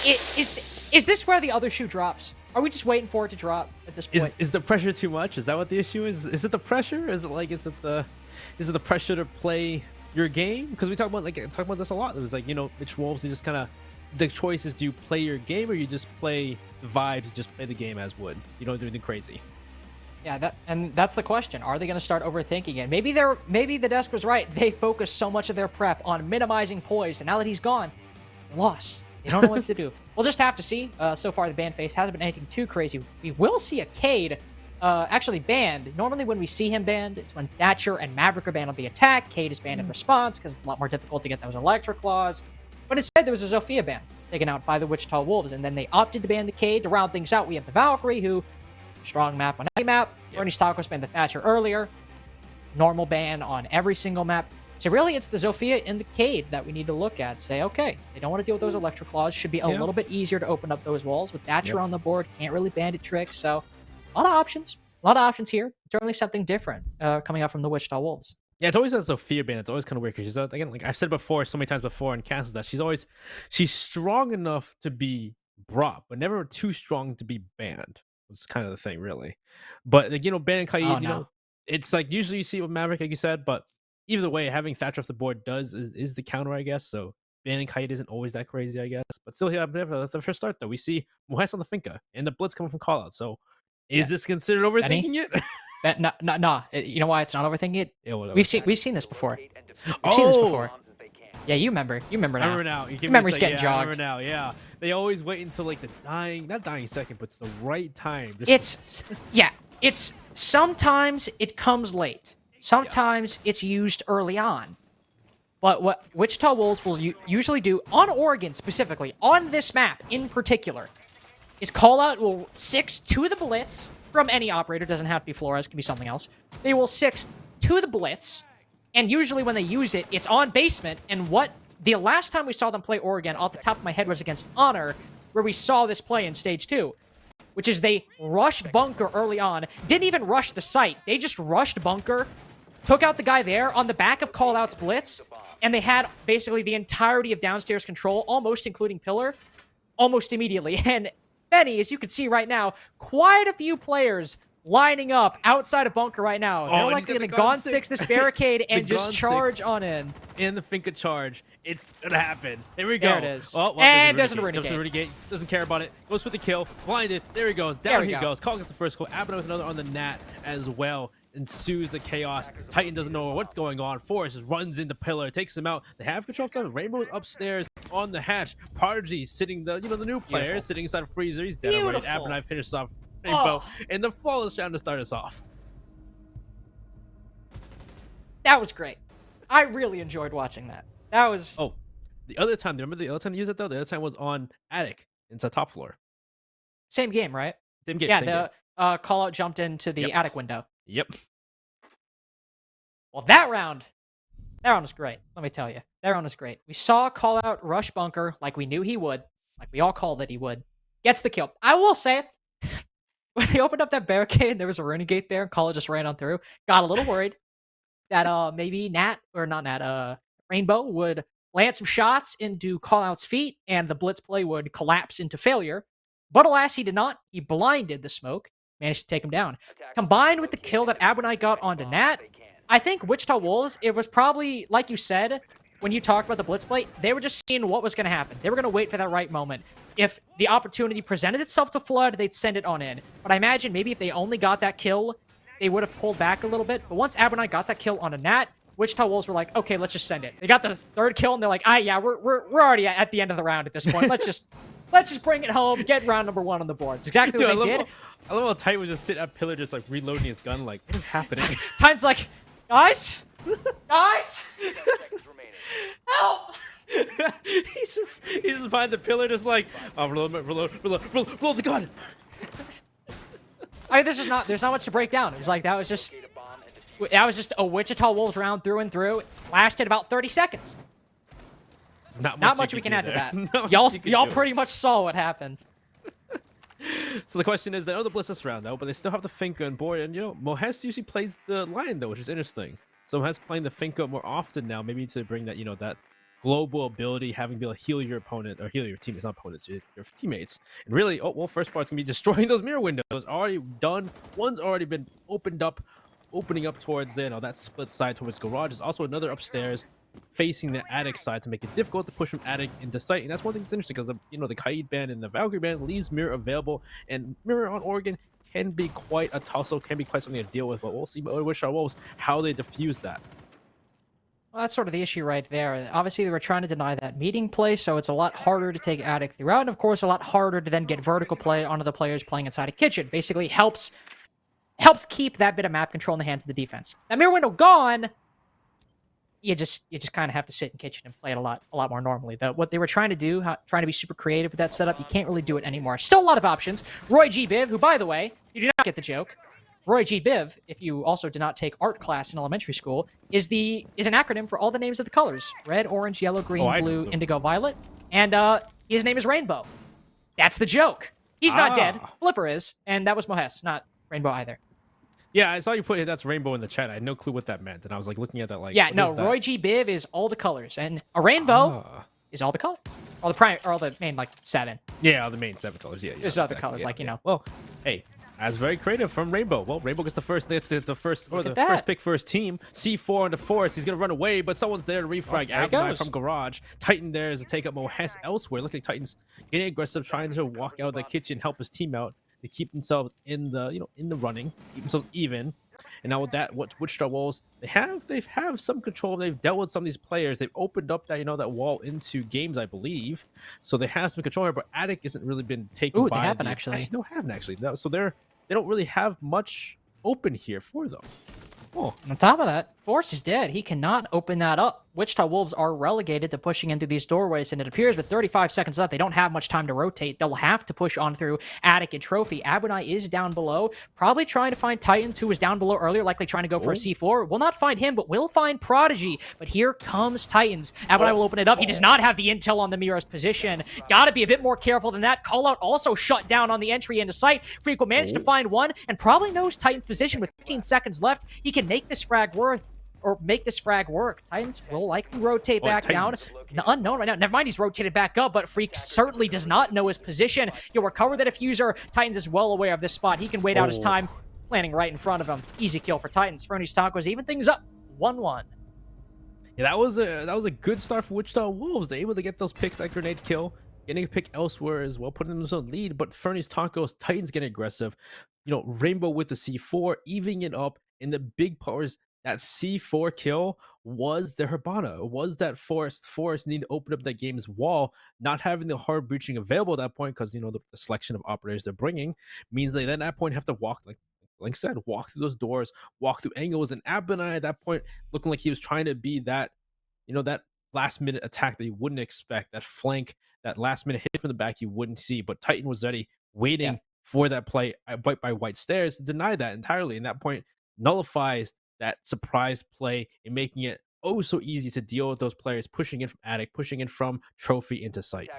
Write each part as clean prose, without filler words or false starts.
Is this where the other shoe drops? Are we just waiting for it to drop at this point? Is the pressure too much? Is that what the issue is? Is it the pressure? Is it the pressure to play your game? Because we talk about this a lot. It was like, Mitch Wolves, you just kind of, the choice is, do you play your game or you just play the vibes, just play the game as would. You don't do anything crazy. Yeah, that's the question. Are they going to start overthinking it? Maybe the desk was right. They focused so much of their prep on minimizing poise, and now that he's gone, they're lost. They don't know what to do. We'll just have to see. So far, the ban phase hasn't been anything too crazy. We will see a Cade actually banned. Normally, when we see him banned, it's when Thatcher and Maverick are banned on the attack. Cade is banned in response because it's a lot more difficult to get those Electric Claws. But instead, there was a Zofia ban taken out by the Wichita Wolves, and then they opted to ban the Cade. To round things out, we have the Valkyrie, who strong map on any map. Fernys Tacos banned the Thatcher earlier. Normal ban on every single map. So really, it's the Zofia and the Cade that we need to look at. Say, okay, they don't want to deal with those Electric Claws. Should be a little bit easier to open up those walls. With Thatcher on the board, can't really bandit trick. So a lot of options. A lot of options here. Certainly something different coming out from the Wichita Wolves. Yeah, it's always that Zofia ban. It's always kind of weird because she's, again, like I've said before, so many times before in casts, that she's strong enough to be brought, but never too strong to be banned. It's kind of the thing, really. But like, banning Kaid, it's like usually you see it with Maverick, like you said, but either way, having Thatcher off the board is the counter, I guess. So banning Kaid isn't always that crazy, I guess. But still, yeah, the first start though, we see Mohes on the Finca and the Blitz coming from callout. So is this considered overthinking it? No. You know why it's not overthinking it? Yeah, we've seen this before. We've seen this before. Yeah, you remember. You remember now. I remember now. Your memory's getting jogged. I remember now. Yeah, they always wait until like the not dying second, but the right time. It's sometimes it comes late. Sometimes it's used early on. But what Wichita Wolves will usually do on Oregon specifically, on this map in particular, is call out will 6 to the Blitz from any operator. Doesn't have to be Flores, can be something else. They will 6 to the Blitz, and usually when they use it, it's on basement. And the last time we saw them play Oregon, off the top of my head, was against Honor, where we saw this play in Stage 2, which is they rushed Bunker early on. Didn't even rush the site. They just rushed Bunker, took out the guy there on the back of Callout's Blitz, and they had basically the entirety of downstairs control, almost including Pillar, almost immediately. And Benny, as you can see right now, quite a few players lining up outside of Bunker right now. They're likely going to Gone 6 this barricade and just charge on in. In the Finca charge. It's going to happen. There we go. There it is. Oh, well, and there's a Renegade. Doesn't care about it. Goes for the kill. Blinded. There he goes. Down he goes. Call gets the first kill. Abeno with another on the Nat as well. Ensues the chaos. Titan doesn't know what's going on. Forrest just runs into Pillar, takes him out. They have control of time. Rainbow is upstairs on the hatch. Prodigy sitting the new player sitting inside of Freezer. He's dead already. Abeno finishes off Rainbow and the flawless round to start us off. That was great. I really enjoyed watching that. That was the other time. Remember the other time to use it though? The other time was on Attic inside top floor. Same game, right? Same game. Yeah, the call out jumped into the attic window. Yep. Well, that round was great. Let me tell you, that round was great. We saw call out rush Bunker like we knew he would, like we all called that he would. Gets the kill. I will say, when they opened up that barricade and there was a Renegade there, and Call just ran on through. Got a little worried that maybe Rainbow would land some shots into Callout's feet and the Blitz play would collapse into failure. But alas, he did not. He blinded the smoke. Managed to take him down. Combined with the kill that Abonite got onto Nat, I think Wichita Wolves, it was probably, like you said, when you talked about the Blitz play, they were just seeing what was going to happen. They were going to wait for that right moment. If the opportunity presented itself to Flood, they'd send it on in. But I imagine maybe if they only got that kill, they would have pulled back a little bit. But once Abonite got that kill on a Nat, Wichita Wolves were like, okay, let's just send it. They got the third kill, and they're like, yeah, we're already at the end of the round at this point. Let's just bring it home, get round number 1 on the board. It's exactly what they did. I love how Titan would just sit at Pillar, just like reloading his gun, like, what is happening? Titan's like, guys, help! he's just behind the Pillar, just like, reload the gun. I mean, there's not much to break down. It was like that was just a Wichita Wolves round through and through. It lasted about 30 seconds. Not much we can add to that. Y'all pretty much saw what happened. So the question is, they know the Bliss this round though, but they still have the Finca on board, and Mohes usually plays the Lion though, which is interesting. So Mohes playing the Finca more often now, maybe to bring that that global ability, having to be able to heal your opponent or heal your teammates, not opponents, your teammates. And really, oh well, first part's gonna be destroying those mirror windows. Already done. One's already been opened up, opening up towards that split side towards garage. There's also another upstairs facing the attic side to make it difficult to push from attic into site. And that's one thing that's interesting because the Kaid band and the Valkyrie band leaves mirror available, and mirror on Oregon can be quite a tussle, can be quite something to deal with. But we'll see with our Wolves how they diffuse that. Well, that's sort of the issue right there. Obviously, they were trying to deny that meeting play, so it's a lot harder to take attic throughout, and of course, a lot harder to then get vertical play onto the players playing inside a kitchen. Basically, helps keep that bit of map control in the hands of the defense. That mirror window gone, you just kind of have to sit in kitchen and play it a lot more normally. What they were trying to do, trying to be super creative with that setup, you can't really do it anymore. Still a lot of options. Roy G. Biv, who, by the way, you do not get the joke. Roy G. Biv, if you also did not take art class in elementary school, is an acronym for all the names of the colors: red, orange, yellow, green, blue, indigo, violet, and his name is Rainbow. That's the joke. He's not dead. Flipper is, and that was Mohes, not Rainbow either. Yeah, I saw you put that's rainbow in the chat. I had no clue what that meant, and I was like looking at that like. Yeah, no, Roy G. Biv is all the colors, and a rainbow is all the colors, all the main like 7. Yeah, all the main 7 colors. Yeah, there's other colors Well, hey, that's very creative from Rainbow. Well, Rainbow gets the first pick for his team. C4 on the forest. He's gonna run away, but someone's there to refrag. Abnai from garage. Titan there is to take up Mohes elsewhere. Looking like Titan's getting aggressive, trying to walk out of the kitchen, help his team out to keep themselves in the in the running, keep themselves even. And now with that, what Wichita Wolves they have some control. They've dealt with some of these players. They've opened up that that wall into games, I believe. So they have some control here. But Attic hasn't really been taken by. They haven't actually. No, haven't actually. No, so they don't really have much open here for them. Oh. On top of that, Force is dead. He cannot open that up. Wichita Wolves are relegated to pushing into these doorways, and it appears with 35 seconds left, they don't have much time to rotate. They'll have to push on through Attic and Trophy. Abunai is down below, probably trying to find Titans, who was down below earlier, likely trying to go for a C4. Will not find him, but will find Prodigy. But here comes Titans. Abunai will open it up. He does not have the intel on the Mira's position. Gotta be a bit more careful than that. Call out also shut down on the entry into sight. Freak will manage to find one, and probably knows Titans' position with 15 seconds left. He can make this frag work. Titans will likely rotate back down. Unknown right now. Never mind, he's rotated back up, but Freak certainly does not know his position. He'll recover the diffuser. Titans is well aware of this spot. He can wait out his time, planning right in front of him. Easy kill for Titans. Fernys Tacos even things up. 1-1. Yeah, that was a good start for Wichita Wolves. They're able to get those picks, that grenade kill, getting a pick elsewhere as well, putting themselves in the lead. But Fernys Tacos, Titans getting aggressive. Rainbow with the C4, evening it up, and the big powers. That C4 kill was the Hibana. It was that Forest need to open up that game's wall. Not having the hard breaching available at that point because the selection of operators they're bringing means they then at that point have to walk like I said, walk through those doors, walk through angles. And Abunai at that point looking like he was trying to be that that last minute attack that you wouldn't expect, that flank, that last minute hit from the back you wouldn't see. But Titan was ready, waiting for that play by White Stairs to deny that entirely. And that point nullifies that surprise play and making it so easy to deal with those players pushing in from Attic, pushing in from Trophy into site.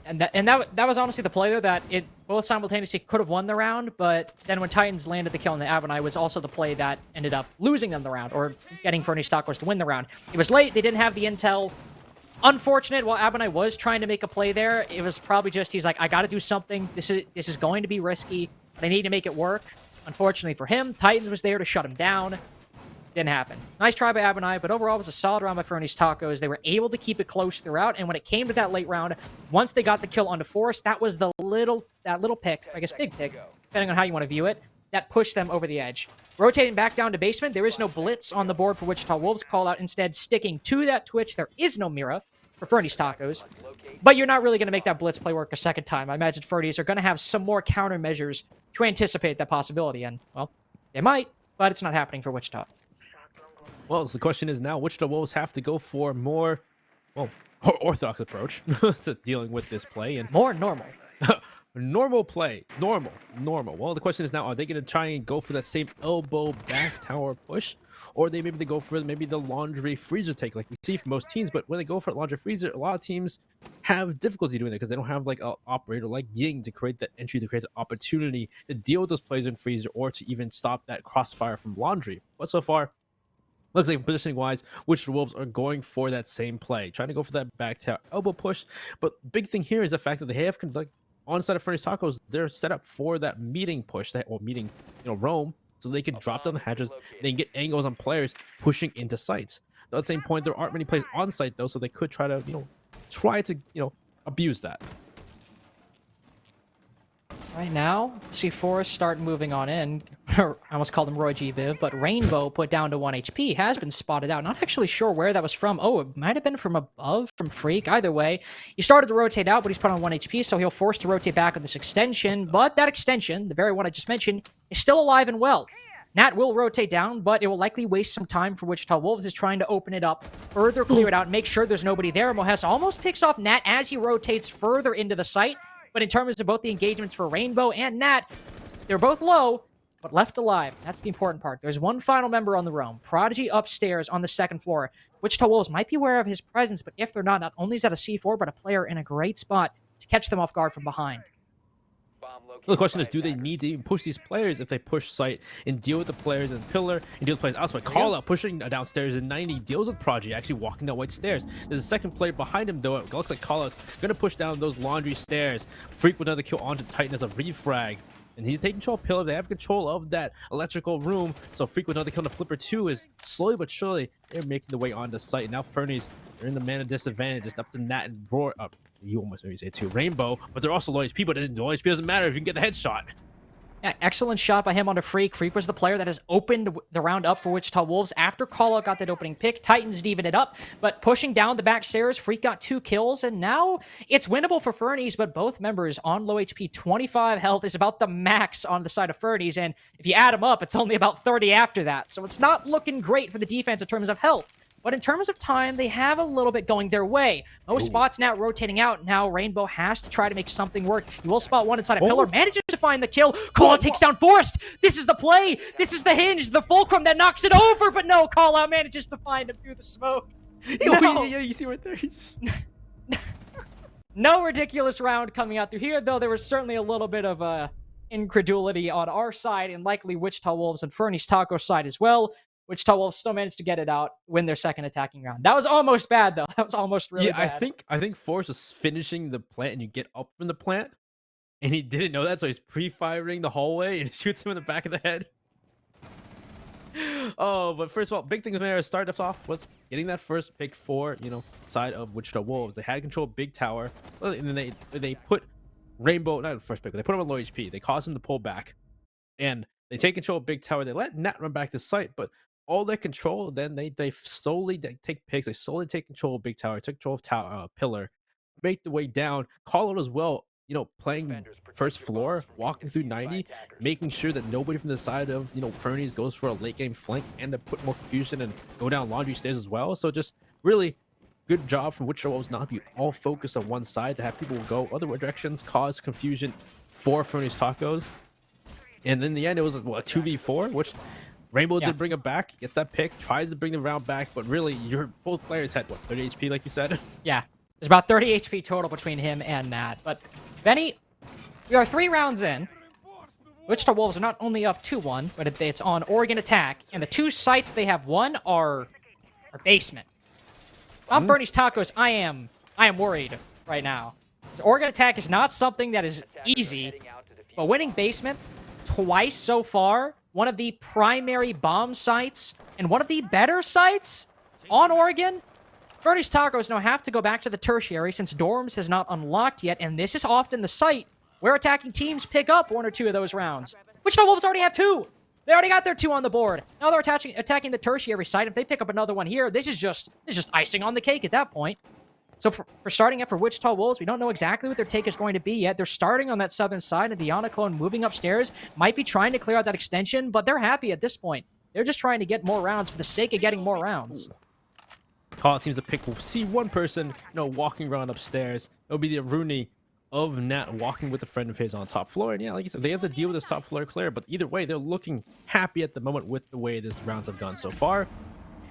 And that was honestly the play there that it both simultaneously could have won the round, but then when Titans landed the kill on the Abunai was also the play that ended up losing them the round, or getting Fernys Tacos to win the round. It was late, they didn't have the intel. Unfortunate, while Abunai was trying to make a play there, it was probably just, he's like, I gotta do something. This is going to be risky, but I need to make it work. Unfortunately for him, Titans was there to shut him down. Didn't happen. Nice try by Abunai, but overall it was a solid round by Fernys Tacos. They were able to keep it close throughout, and when it came to that late round, once they got the kill onto Forest, that was that little pick, I guess big pick, depending on how you want to view it, that pushed them over the edge. Rotating back down to basement, there is no blitz on the board for Wichita Wolves. Call out instead sticking to that Twitch. There is no Mira for Fernys Tacos, but you're not really going to make that blitz play work a second time. I imagine Fernys are going to have some more countermeasures to anticipate that possibility, and, well, they might, but it's not happening for Wichita. Well, so the question is now, Wichita Wolves have to go for more, orthodox approach to dealing with this play. And more normal. Normal play. Normal. Well, the question is now, are they going to try and go for that same elbow back tower push? Or maybe they go for the laundry freezer take like we see for most teams. But when they go for laundry freezer, a lot of teams have difficulty doing that because they don't have like an operator like Ying to create that entry, to create the opportunity to deal with those plays in freezer or to even stop that crossfire from laundry. But so far, Looks like positioning wise, which the Wolves are going for that same play, trying to go for that back tail elbow push. But big thing here is the fact that they have on side of Fernys Tacos, they're set up for that meeting push, that or meeting, roam, so they can drop down the hatches, they can get angles on players pushing into sites. Though at the same point, there aren't many players on site though, so they could try to, abuse that. Right now, see Forest start moving on in. I almost called him Roy G. Viv, but Rainbow put down to 1 HP has been spotted out. Not actually sure where that was from. Oh, it might have been from above, from Freak. Either way, he started to rotate out, but he's put on 1 HP, so he'll force to rotate back with this extension. But that extension, the very one I just mentioned, is still alive and well. Nat will rotate down, but it will likely waste some time for Wichita Wolves is trying to open it up, further clear it out, and make sure there's nobody there. Mohesa almost picks off Nat as he rotates further into the site. But in terms of both the engagements for Rainbow and Nat, they're both low, but left alive. That's the important part. There's one final member on the roam. Prodigy upstairs on the second floor. Wichita Wolves might be aware of his presence, but if they're not only is that a C4, but a player in a great spot to catch them off guard from behind. The question is, do they need to even push these players if they push site and deal with the players in pillar and deal with players outside? Call out pushing downstairs in 90 deals with Prodigy actually walking down white stairs. There's a second player behind him though. It looks like Call out's gonna push down those laundry stairs. Freak with another kill onto Titan as a refrag. And he's taking control of pillar. They have control of that electrical room. So Freak with another kill on the flipper too is slowly but surely they're making the way onto site. Now Fernys, they're in the mana disadvantage. It's up to Nat and Roar. You almost maybe say too Rainbow, but they're also low HP. But low HP doesn't matter if you can get the headshot. Yeah, excellent shot by him onto Freak. Freak was the player that has opened the round up for Wichita Wolves after Callout got that opening pick. Titans even it up, but pushing down the back stairs, Freak got 2 kills, and now it's winnable for Fernys, but both members on low HP. 25 health is about the max on the side of Fernys, and if you add them up, it's only about 30 after that. So it's not looking great for the defense in terms of health. But in terms of time, they have a little bit going their way. Most spots now rotating out. Now Rainbow has to try to make something work. He will spot one inside a pillar. Manages to find the kill. Callout takes down Forrest. This is the play. This is the hinge. The fulcrum that knocks it over. But no, Callout manages to find him through the smoke. No. Yeah, you see right there. No ridiculous round coming out through here, though there was certainly a little bit of incredulity on our side and likely Wichita Wolves and Fernys Taco's side as well. Wichita Wolves still managed to get it out, win their second attacking round. That was almost bad, though. That was almost really bad. I think Forrest was finishing the plant, and you get up from the plant, and he didn't know that, so he's pre-firing the hallway and shoots him in the back of the head. Oh, but first of all, big thing there started us off was getting that first pick for side of Wichita Wolves. They had control of Big Tower, and then they put Rainbow, not the first pick, but they put him on low HP. They caused him to pull back, and they take control of Big Tower. They let Nat run back to site, but all that control, then they slowly take picks. They slowly take control of Big Tower, took control of Pillar, make the way down. Call it as well, playing first floor, walking through 90, making sure that nobody from the side of Fernys goes for a late game flank and to put more confusion and go down laundry stairs as well. So just really good job from Wichita Wolves not be all focused on one side, to have people go other directions, cause confusion for Fernys Tacos. And in the end, it was a 2v4, which Rainbow did bring it back, gets that pick, tries to bring the round back, but really, both players had, 30 HP, like you said? Yeah, there's about 30 HP total between him and Nat. But, Benny, we are 3 rounds in. Wichita Wolves are not only up 2-1, but it's on Oregon attack. And the 2 sites they have won are basement. I'm Fernys Tacos. I am worried right now. So Oregon attack is not something that is easy, but winning basement twice so far, one of the primary bomb sites and one of the better sites on Oregon, Fernys Tacos now have to go back to the tertiary since Dorms has not unlocked yet, and this is often the site where attacking teams pick up 1 or 2 of those rounds. Wichita Wolves already have 2. They already got their 2 on the board. Now they're attacking the tertiary site. If they pick up another one here, this is just icing on the cake at that point. So for starting up for Wichita Wolves, we don't know exactly what their take is going to be yet. They're starting on that southern side, and Diana Clone moving upstairs, might be trying to clear out that extension, but they're happy at this point. They're just trying to get more rounds for the sake of getting more rounds. Call seems to pick, we'll see one person, walking around upstairs. It'll be the Rooney of Nat walking with a friend of his on top floor. And yeah, like you said, they have to deal with this top floor clear, but either way, they're looking happy at the moment with the way these rounds have gone so far.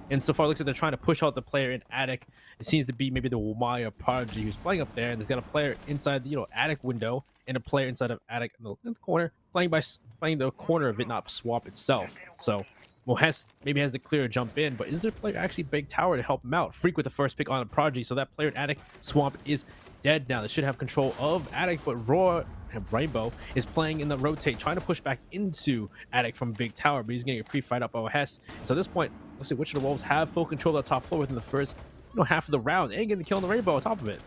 And so far, it looks like they're trying to push out the player in attic. It seems to be maybe the Wumaya Prodigy who's playing up there, and there's got a player inside the attic window and a player inside of attic in the corner, playing the corner of it, not swap itself. So Mohes maybe has the clear to jump in, but is there a player actually big tower to help him out? Freak with the first pick on a Prodigy, so that player in Attic Swamp is dead now. They should have control of Attic, but Rainbow is playing in the rotate, trying to push back into Attic from big tower, but he's getting a pre-fight up by Hess. So at this point, looks like Wichita Wolves have full control of the top floor within the first half of the round, and getting the kill on the Rainbow on top of it.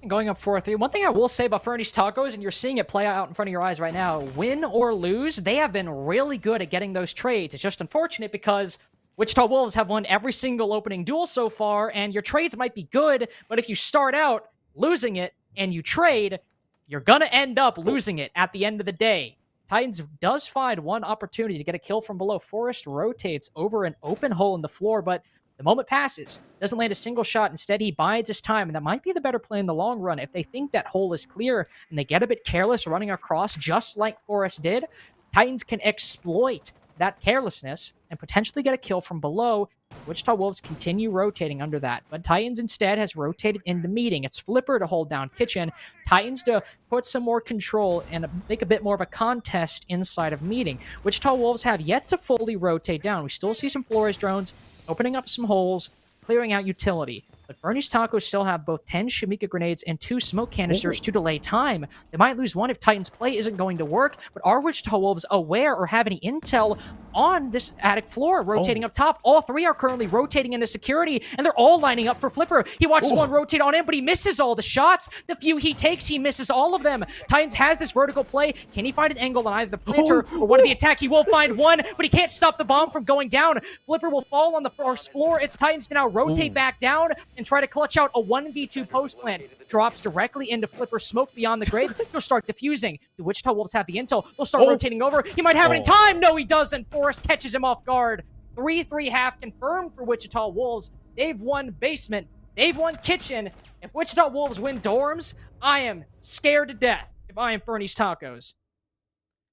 Going up 4-3. One thing I will say about Fernys Tacos, and you're seeing it play out in front of your eyes right now, win or lose, they have been really good at getting those trades. It's just unfortunate because Wichita Wolves have won every single opening duel so far, and your trades might be good, but if you start out losing it and you trade, you're going to end up losing it at the end of the day. Titans does find one opportunity to get a kill from below. Forrest rotates over an open hole in the floor, but the moment passes, doesn't land a single shot. Instead, he bides his time, and that might be the better play in the long run. If they think that hole is clear and they get a bit careless running across, just like Forrest did, Titans can exploit that carelessness and potentially get a kill from below. Wichita Wolves continue rotating under that, but Titans instead has rotated into meeting. It's Flipper to hold down Kitchen, Titans to put some more control and make a bit more of a contest inside of meeting. Wichita Wolves have yet to fully rotate down. We still see some Flores drones opening up some holes, clearing out utility. But Fernys Tacos still have both 10 Shamika grenades and 2 smoke canisters to delay time. They might lose one if Titan's play isn't going to work, but are Wichita Wolves aware or have any intel on this attic floor rotating up top? All 3 are currently rotating into security, and they're all lining up for Flipper. He watches one rotate on in, but he misses all the shots. The few he takes, he misses all of them. Titans has this vertical play. Can he find an angle on either the planter or one of the attack? He will find one, but he can't stop the bomb from going down. Flipper will fall on the first floor. It's Titans to now rotate back down and try to clutch out a 1v2 post plant. Drops directly into Flipper's smoke beyond the grave. He'll start defusing. The Wichita Wolves have the intel. They'll start rotating over. He might have it in time. No, he doesn't. Forrest catches him off guard. 3-3 half confirmed for Wichita Wolves. They've won basement. They've won kitchen. If Wichita Wolves win dorms, I am scared to death if I am Fernys Tacos.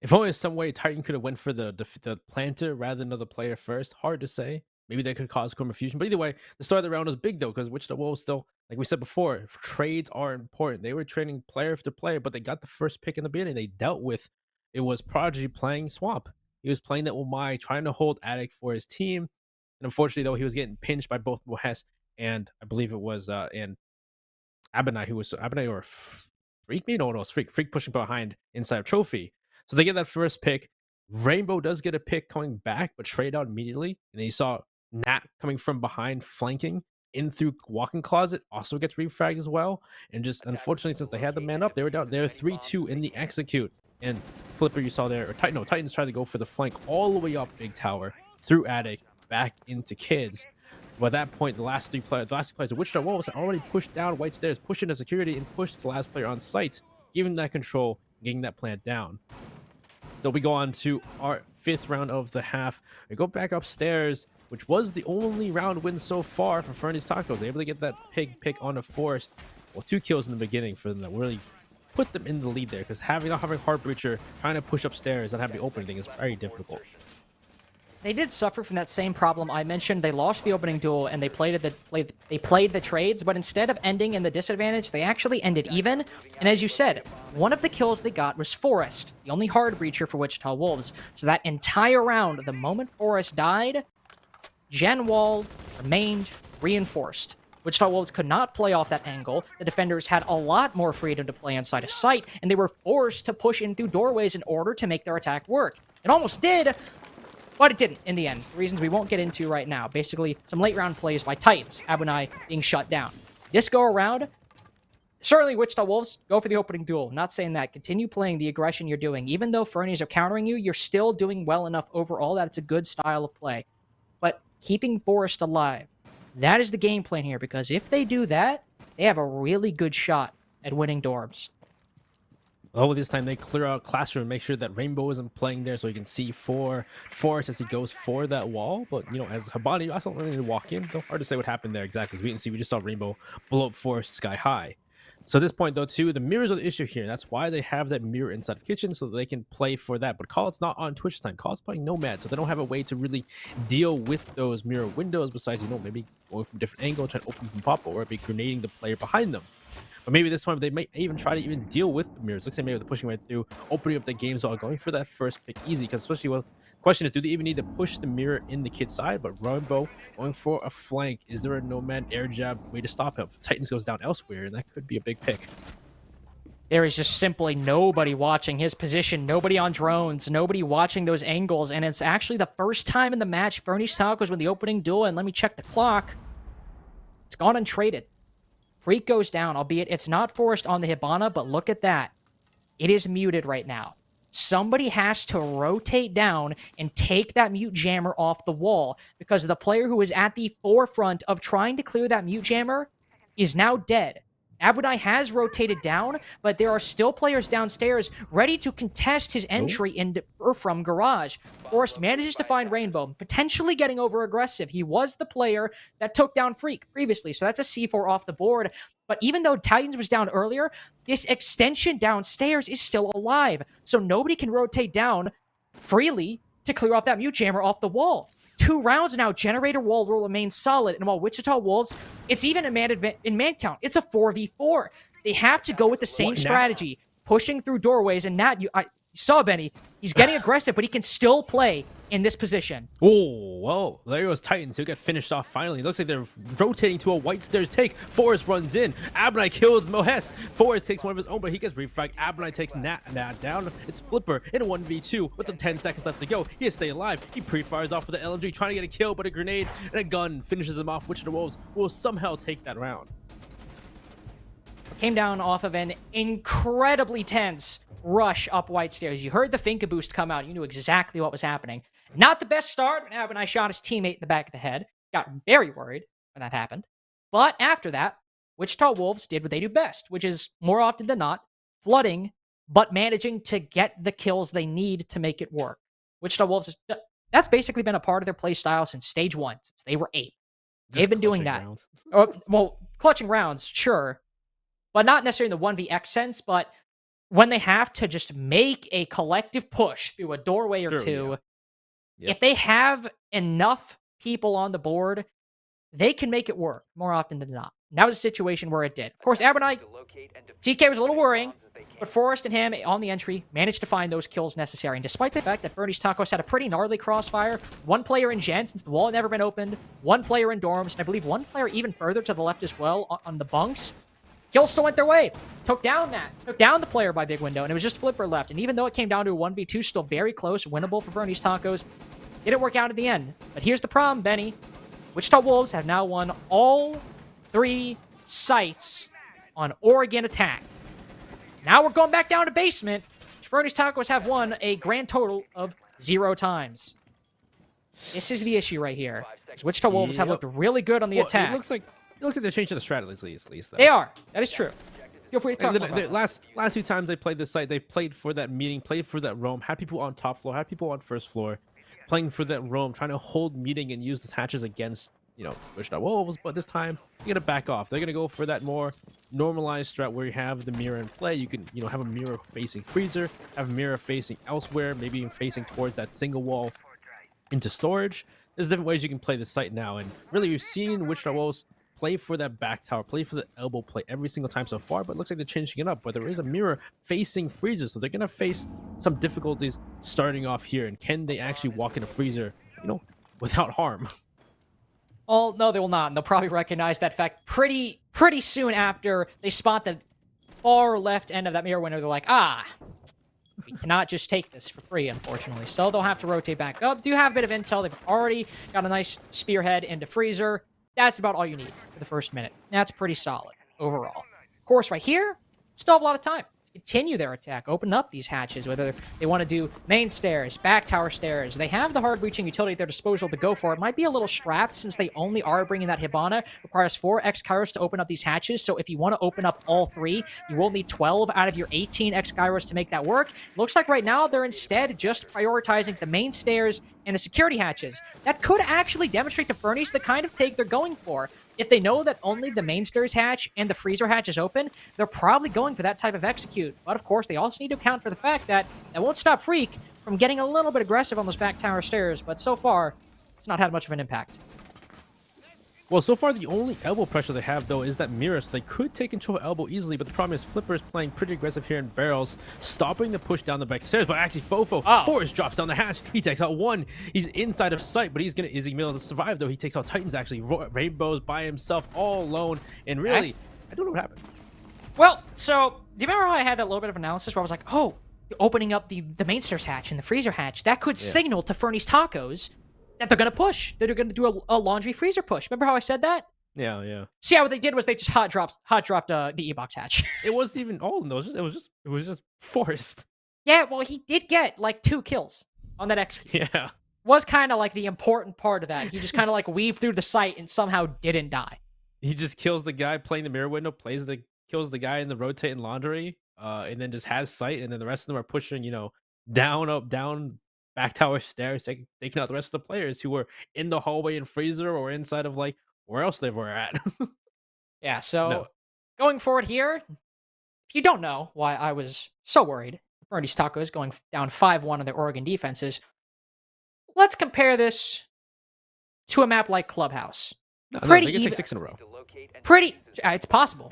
If only some way Titan could have went for the planter rather than another player first. Hard to say. Maybe that could cause confusion. But either way, the start of the round was big, though, because Wichita Wolves still, like we said before, trades are important. They were trading player after player, but they got the first pick in the beginning. They dealt with, it was Prodigy playing Swamp. He was playing that Umai, trying to hold Attic for his team. And unfortunately, though, he was getting pinched by both Mohes and I believe it was and Abinai, who was Abinai or Freak? No, it was Freak. Freak pushing behind inside of Trophy. So they get that first pick. Rainbow does get a pick coming back, but trade out immediately. And then you saw Nat coming from behind, flanking in through walking closet, also gets refragged as well. And just unfortunately, since they had the man up, they were down. They're 3-2 in the execute. And Flipper, you saw there, or Titans tried to go for the flank all the way up big tower through Attic back into Kids. But at that point, the last two players of Wichita Wolves had already pushed down White Stairs, pushed into security, and pushed the last player on site, giving that control, getting that plant down. So we go on to our 5th round of the half. We go back upstairs, which was the only round win so far for Fernys Tacos. They able to get that pick on a Forest. Well, 2 kills in the beginning for them that really put them in the lead there, because not having Heart Breacher trying to push upstairs and have the opening thing is very difficult. They did suffer from that same problem I mentioned. They lost the opening duel and they played the trades, but instead of ending in the disadvantage, they actually ended even. And as you said, one of the kills they got was Forrest, the only hard breacher for Wichita Wolves. So that entire round, the moment Forrest died, Gen Wall remained reinforced. Wichita Wolves could not play off that angle. The defenders had a lot more freedom to play inside a site, and they were forced to push in through doorways in order to make their attack work. It almost did, but it didn't in the end. For reasons we won't get into right now. Basically, some late round plays by Titans. Abunai being shut down. This go around, certainly Wichita Wolves, go for the opening duel. Not saying that. Continue playing the aggression you're doing. Even though Fernys are countering you, you're still doing well enough overall that it's a good style of play. But keeping Forrest alive, that is the game plan here, because if they do that, they have a really good shot at winning dorms. Well, this time they clear out Classroom and make sure that Rainbow isn't playing there, so you can see for Forrest as he goes for that wall. But, as Habani, you also don't really need to walk in. Though hard to say what happened there exactly. As we didn't see, we just saw Rainbow blow up Forrest sky high. So at this point, though, too, the mirrors are the issue here. That's why they have that mirror inside of Kitchen, so that they can play for that. But Callet's not on Twitch time. Callet's playing Nomad, so they don't have a way to really deal with those mirror windows besides, maybe going from a different angle, trying to open from pop, or maybe grenading the player behind them. But maybe this time they might even try to deal with the mirrors. Looks like maybe they're pushing right through, opening up the game zone, going for that first pick easy, because especially with Question is, do they even need to push the mirror in the kid's side? But Rainbow going for a flank. Is there a nomad air jab way to stop him? Titans goes down elsewhere, and that could be a big pick. There is just simply nobody watching his position, nobody on drones, nobody watching those angles, and it's actually the first time in the match Fernys Tacos win the opening duel, and let me check the clock. It's gone untraded. Freak goes down, albeit it's not forced on the Hibana, but look at that. It is muted right now. Somebody has to rotate down and take that mute jammer off the wall because the player who is at the forefront of trying to clear that mute jammer is now dead. Abunai has rotated down, but there are still players downstairs ready to contest his entry into or from Garage. Forrest manages to find Rainbow, potentially getting over aggressive. He was the player that took down Freak previously, so that's a C4 off the board. But even though Titans was down earlier, this extension downstairs is still alive, so nobody can rotate down freely to clear off that mute jammer off the wall. 2 rounds now, Generator Wall will remain solid, and while Wichita Wolves, it's even in man count. It's a 4v4. They have to go with the same strategy, pushing through doorways, and Nat, you saw Benny, he's getting aggressive, but he can still play in this position. Oh, whoa. There goes Titans, who got finished off finally. Looks like they're rotating to a white stairs take. Forrest runs in. Abunai kills Mohes. Forrest takes one of his own, but he gets refragged. Abunai takes Nat down. It's Flipper in a 1v2 with the 10 seconds left to go. He has to stay alive. He pre-fires off with the LMG, trying to get a kill, but a grenade and a gun finishes him off. Wichita Wolves will somehow take that round. Came down off of an incredibly tense rush up white stairs. You heard the Finka boost come out. You knew exactly what was happening. Not the best start when Abunai shot his teammate in the back of the head. Got very worried when that happened. But after that, Wichita Wolves did what they do best, which is, more often than not, flooding, but managing to get the kills they need to make it work. Wichita Wolves, that's basically been a part of their play style since stage 1, since they were 8. They've been doing that. Well, clutching rounds, sure, but not necessarily in the 1vx sense, but when they have to just make a collective push through a doorway or two, if they have enough people on the board, they can make it work more often than not. And that was a situation where it did. Of course, Abunai, TK was a little worrying, but Forrest and him on the entry managed to find those kills necessary. And despite the fact that Fernys Tacos had a pretty gnarly crossfire, 1 player in Gen, since the wall had never been opened, 1 player in dorms, and I believe 1 player even further to the left as well on the bunks, kills still went their way. Took down the player by Big Window, and it was just Flipper left. And even though it came down to a 1v2, still very close, winnable for Fernys Tacos, didn't work out at the end. But here's the problem, Benny. Wichita Wolves have now won all 3 sites on Oregon attack. Now we're going back down to basement. Fernys Tacos have won a grand total of 0 times. This is the issue right here. Wichita Wolves have looked really good on the attack. It looks like they're changing the strategy at least. Though. They are. That is true. Feel free to talk about that. Last 2 times they played this site, they played for that meeting, played for that roam, had people on top floor, had people on first floor, playing for that roam, trying to hold meeting and use the hatches against, Wichita Wolves. But this time, they're gonna back off. They're gonna go for that more normalized strat where you have the mirror in play. You can, have a mirror facing freezer, have a mirror facing elsewhere, maybe even facing towards that single wall into storage. There's different ways you can play the site now, and really we've seen Wichita Wolves play for that back tower, play for the elbow play every single time so far, but it looks like they're changing it up. But there is a mirror facing freezer, so they're going to face some difficulties starting off here. And can they actually walk in a freezer, without harm? Oh, no, they will not. And they'll probably recognize that fact pretty soon after they spot the far left end of that mirror window. They're like, we cannot just take this for free, unfortunately. So they'll have to rotate back up. Do have a bit of intel. They've already got a nice spearhead into freezer. That's about all you need for the first minute. That's pretty solid overall. Of course, right here, still have a lot of time to continue their attack, open up these hatches, whether they want to do main stairs, back tower stairs. They have the hard-breaching utility at their disposal to go for. It might be a little strapped since they only are bringing that Hibana. Requires 4 X-Kairos to open up these hatches, so if you want to open up all 3, you will need 12 out of your 18 X-Kairos to make that work. Looks like right now they're instead just prioritizing the main stairs and the security hatches. That could actually demonstrate to Fernys the kind of take they're going for. If they know that only the main stairs hatch and the freezer hatch is open, they're probably going for that type of execute. But of course, they also need to account for the fact that won't stop Freak from getting a little bit aggressive on those back tower stairs, but so far, it's not had much of an impact. Well, so far the only elbow pressure they have though is that mirror, so they could take control of elbow easily, but the problem is Flipper is playing pretty aggressive here in barrels, stopping the push down the back stairs, but actually Forrest drops down the hatch. He takes out one. He's inside of sight, but is he gonna be able to survive though? He takes out Titans actually. Rainbow's by himself all alone, and really, I don't know what happened. Well, so do you remember how I had that little bit of analysis where I was like, oh, opening up the main stairs hatch and the freezer hatch, that could signal to Fernys Tacos that they're going to push. That they're going to do a laundry freezer push. Remember how I said that? Yeah, yeah. See, how what they did was they just hot dropped the E-box hatch. It wasn't even all of those. It was just Forrest. Yeah, well, he did get like 2 kills on that execute. Yeah. Was kind of like the important part of that. He just kind of like weaved through the site and somehow didn't die. He just kills the guy playing the mirror window, kills the guy in the rotating laundry, and then just has sight, and then the rest of them are pushing, down, up, down, back tower stairs, taking out the rest of the players who were in the hallway and freezer or inside of like where else they were at. Yeah, so going forward here, if you don't know why I was so worried, Fernys Tacos going down 5-1 on their Oregon defenses, let's compare this to a map like Clubhouse. No, Pretty they can even. take 6 in a row. It's possible.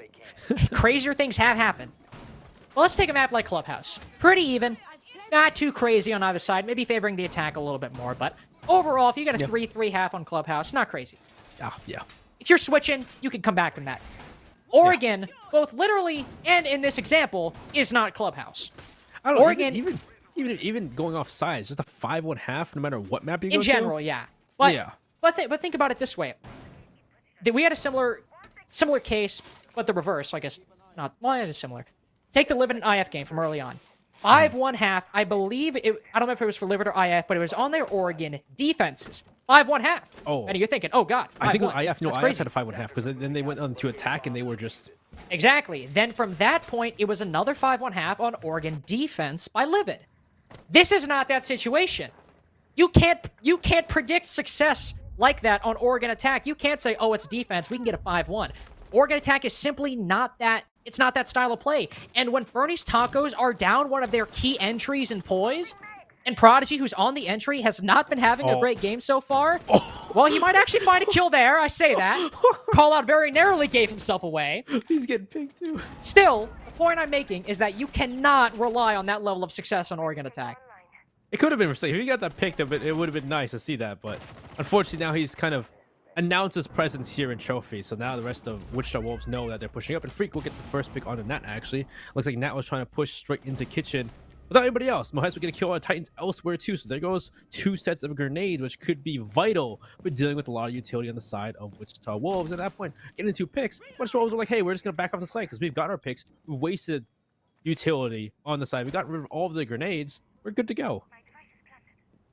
Crazier things have happened. Well, let's take a map like Clubhouse. Pretty even. Not too crazy on either side. Maybe favoring the attack a little bit more. But overall, if you get a 3-3 half on Clubhouse, not crazy. Yeah. If you're switching, you can come back from that. Oregon, both literally and in this example, is not Clubhouse. I don't know, Oregon, even going off sides, just a 5-1 half, no matter what map you go in to. general, yeah. But think about it this way. We had a similar case, but the reverse. So I guess not. Well, it is similar. Take the LiViD and IF game from early on. 5-1 half. I believe it. I don't know if it was for LiViD or IF, but it was on their Oregon defenses. 5-1 half. Oh. And you're thinking, oh god. I think it was IF. No, That's IF crazy. had a 5-1 half because then they went on to attack and they were just Exactly. Then from that point, it was another 5-1 half on Oregon defense by LiViD. This is not that situation. You can't predict success like that on Oregon attack. You can't say, oh, it's defense, we can get a 5-1. Oregon attack is simply not that. It's not that style of play. And when Fernys Tacos are down one of their key entries in poise, and Prodigy, who's on the entry, has not been having a great game so far, well, he might actually find a kill there. I say that. Call out very narrowly gave himself away. He's getting picked too. Still, the point I'm making is that you cannot rely on that level of success on Oregon attack. It could have been safe. If he got that picked up, it would have been nice to see that. But unfortunately, now he's kind of announced his presence here in Trophy. So now the rest of Wichita Wolves know that they're pushing up. And Freak will get the first pick onto Nat, actually. Looks like Nat was trying to push straight into Kitchen without anybody else. Mohez will get a kill on Titans elsewhere, too. So there goes 2 sets of grenades, which could be vital for dealing with a lot of utility on the side of Wichita Wolves. At that point, getting 2 picks, Wichita Wolves are like, hey, we're just going to back off the site because we've got our picks. We've wasted utility on the side. We got rid of all of the grenades. We're good to go.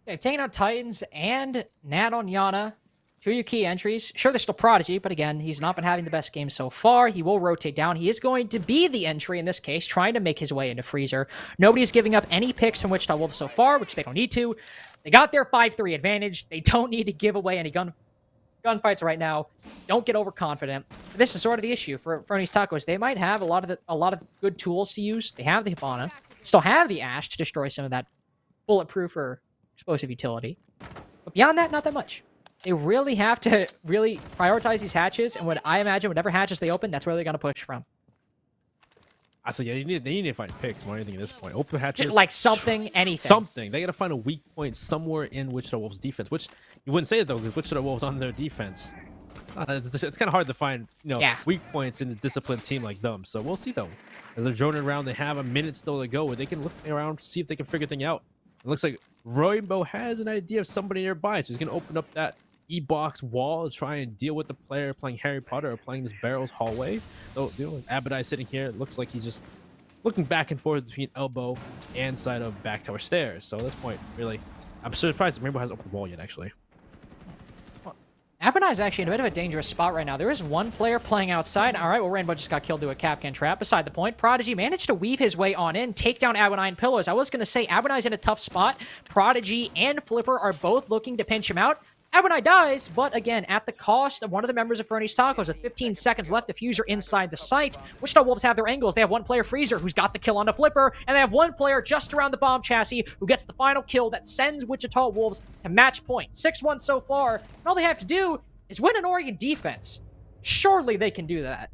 Yeah, taking out Titans and Nat on Yana. 2 of your key entries. Sure, there's still Prodigy, but again, he's not been having the best game so far. He will rotate down. He is going to be the entry in this case, trying to make his way into Freezer. Nobody's giving up any picks from Wichita Wolves so far, which they don't need to. They got their 5-3 advantage. They don't need to give away any gunfights right now. Don't get overconfident. This is sort of the issue for Fernys Tacos. They might have a lot of good tools to use. They have the Hibana, still have the Ash to destroy some of that bulletproof or explosive utility. But beyond that, not that much. They really have to really prioritize these hatches, and what I imagine, whatever hatches they open, that's where they're going to push from. I say, yeah, they need to find picks more than anything at this point. Open hatches. Like something, anything. Something. They got to find a weak point somewhere in Wichita Wolves' defense, which you wouldn't say it, though, because Wichita Wolves on their defense. It's kind of hard to find, weak points in a disciplined team like them. So we'll see, though. As they're droning around, they have a minute still to go, where they can look around, see if they can figure things out. It looks like Rainbow has an idea of somebody nearby, so he's going to open up that E-box wall to try and deal with the player playing Harry Potter or playing this barrels hallway. So, Abadai sitting here, it looks like he's just looking back and forth between elbow and side of back tower stairs. So at this point, really, I'm surprised Rainbow hasn't opened the wall yet, actually. Well, Abadai is actually in a bit of a dangerous spot right now. There is one player playing outside. All right, well, Rainbow just got killed to a Capcan trap. Beside the point, Prodigy managed to weave his way on in, take down Abadai and Pillows. I was going to say, Abadai's in a tough spot. Prodigy and Flipper are both looking to pinch him out. Abadai dies, but again, at the cost of one of the members of Fernys Tacos. With 15 seconds left, diffuser inside the site. Wichita Wolves have their angles. They have one player, Freezer, who's got the kill on the Flipper, and they have one player just around the bomb chassis who gets the final kill that sends Wichita Wolves to match point. 6-1 so far, and all they have to do is win an Oregon defense. Surely they can do that.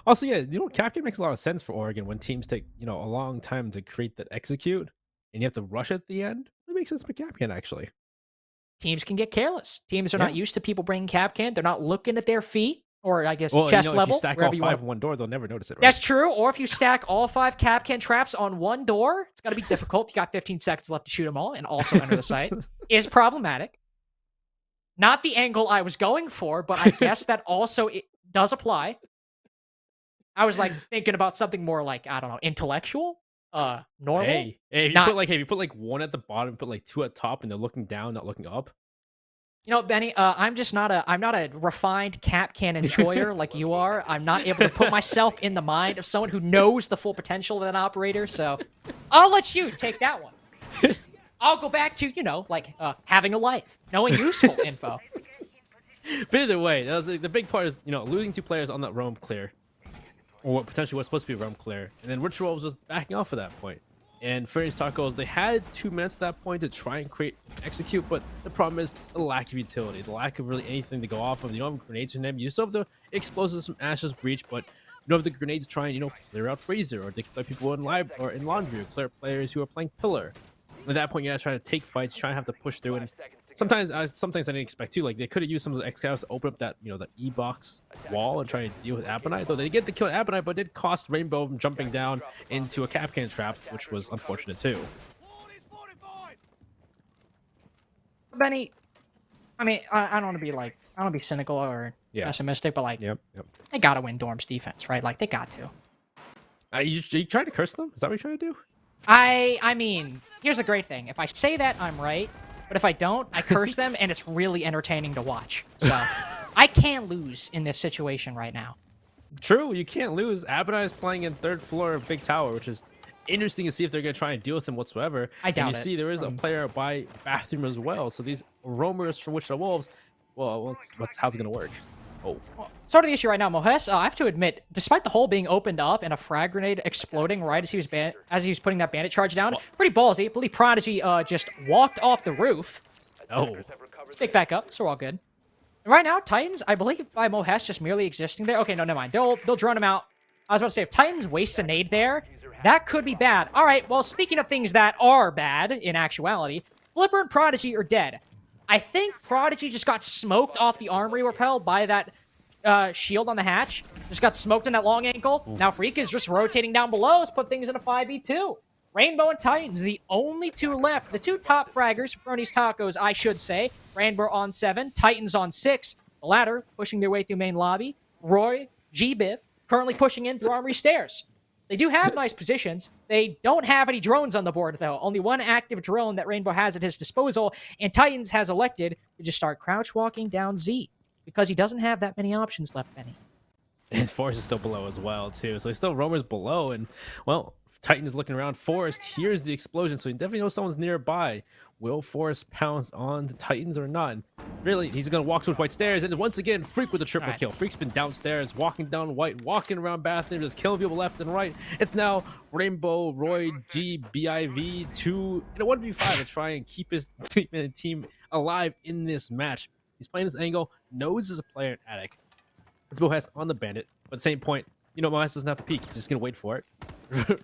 Also, yeah, Capcom makes a lot of sense for Oregon when teams take, a long time to create that execute, and you have to rush at the end. It makes sense for Capcom, actually. Teams can get careless. Teams are Yeah. not used to people bringing Capcan. They're not looking at their feet or, I guess, Well, chest if level. you stack all wherever you 5 want. in one door, they'll never notice it, right? That's true. Or if you stack all 5 Capcan traps on one door, it's going to be difficult. You got 15 seconds left to shoot them all and also enter the site. Is problematic. Not the angle I was going for, but I guess that also it does apply. I was like thinking about something more like, I don't know, intellectual, normal. Hey, if you put like one at the bottom, put like 2 at top, and they're looking down, not looking up. You know, Benny, I'm not a refined Capcan enjoyer like you are. I'm not able to put myself in the mind of someone who knows the full potential of an operator. So I'll let you take that one. I'll go back to, having a life, knowing useful info. But either way, that was the big part is, losing 2 players on that roam clear, or what potentially was supposed to be a roam clear, and then Ritual was just backing off at that point. And Fernys Tacos, they had 2 minutes at that point to try and execute, but the problem is the lack of utility, the lack of really anything to go off of. You don't have grenades in them. You still have the explosives from Ashes Breach, but you don't have the grenades to try and, clear out Freezer or declare people in live or in laundry, or clear players who are playing Pillar. And at that point, you gotta try to take fights, try and have to push through. And sometimes I didn't expect too. Like, they could have used some of the X-Scouts to open up that, the E-box wall and try and deal with Abonite. Though they did get the kill at Abonite, but it did cost Rainbow from jumping down into a Capcan trap, which was unfortunate too. Benny, I mean, I don't want to be I don't want to be cynical or pessimistic, but Yep. they gotta win Dorm's defense, right? Like, they got to. You trying to curse them? Is that what you're trying to do? I mean, here's the great thing. If I say that, I'm right. But if I don't, I curse them, and it's really entertaining to watch. So, I can't lose in this situation right now. True, you can't lose. Abonite is playing in 3rd floor of Big Tower, which is interesting to see if they're going to try and deal with him whatsoever. I doubt and you see there is a player by Bathroom as well. So these roamers from Wichita Wolves, well, how's it going to work? Oh. Sort of the issue right now, Mohes, I have to admit, despite the hole being opened up and a frag grenade exploding right as he was putting that bandit charge down, pretty ballsy. I believe Prodigy just walked off the roof. Oh. Pick back up, so we're all good. And right now, Titans, I believe by Mohes just merely existing there. Okay, no, never mind. They'll drone him out. I was about to say, if Titans waste a nade there, that could be bad. All right, well, speaking of things that are bad in actuality, Flipper and Prodigy are dead. I think Prodigy just got smoked off the armory repel by that shield on the hatch. Just got smoked in that long ankle. Ooh. Now Freak is just rotating down below. Let's put things in a 5v2. Rainbow and Titans, the only 2 left. The 2 top fraggers, Fernys Tacos, I should say. Rainbow on 7, Titans on 6. The latter pushing their way through main lobby. Roy, G-Biv, currently pushing in through armory stairs. They do have nice positions. They don't have any drones on the board, though. Only 1 active drone that Rainbow has at his disposal, and Titans has elected to just start crouch walking down Z because he doesn't have that many options left, Benny. His Forest is still below as well, too. So he's still roamers below, and, well, Titan's looking around. Forest hears the explosion, so he definitely knows someone's nearby. Will Forest pounce on the Titans or not? Really, he's going to walk towards White stairs, and once again, Freak with a triple kill. Freak's been downstairs, walking down White, walking around Bathroom, just killing people left and right. It's now Rainbow, Roy, G, BIV, 2 in a 1v5 to try and keep his team alive in this match. He's playing this angle, knows there's a player in Attic. It's Mohes on the Bandit, but at the same point, Mohes doesn't have to peek. He's just going to wait for it.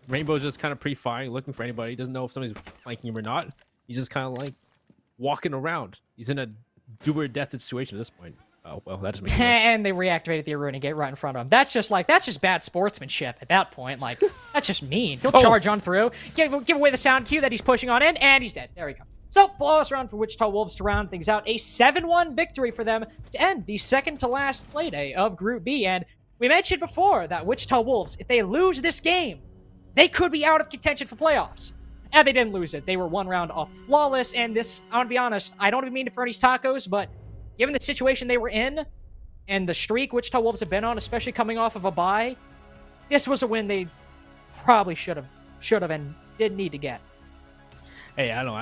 Rainbow's just kind of pre-firing, looking for anybody. He doesn't know if somebody's flanking him or not. He's just kind of like walking around. He's in a do or death situation at this point. Oh, well, that just makes sense. And they reactivated the Aruna Gate right in front of him. That's just bad sportsmanship at that point. Like, that's just mean. He'll charge on through, give away the sound cue that he's pushing on in, and he's dead. There we go. So, flawless round for Wichita Wolves to round things out. A 7-1 victory for them to end the second-to-last playday of Group B. And we mentioned before that Wichita Wolves, if they lose this game, they could be out of contention for playoffs. And they didn't lose it. They were 1 round off flawless, and this, I want to be honest, I don't even mean to Fernys Tacos, but given the situation they were in, and the streak Wichita Wolves have been on, especially coming off of a bye, this was a win they probably should have and did need to get. Hey, I don't know.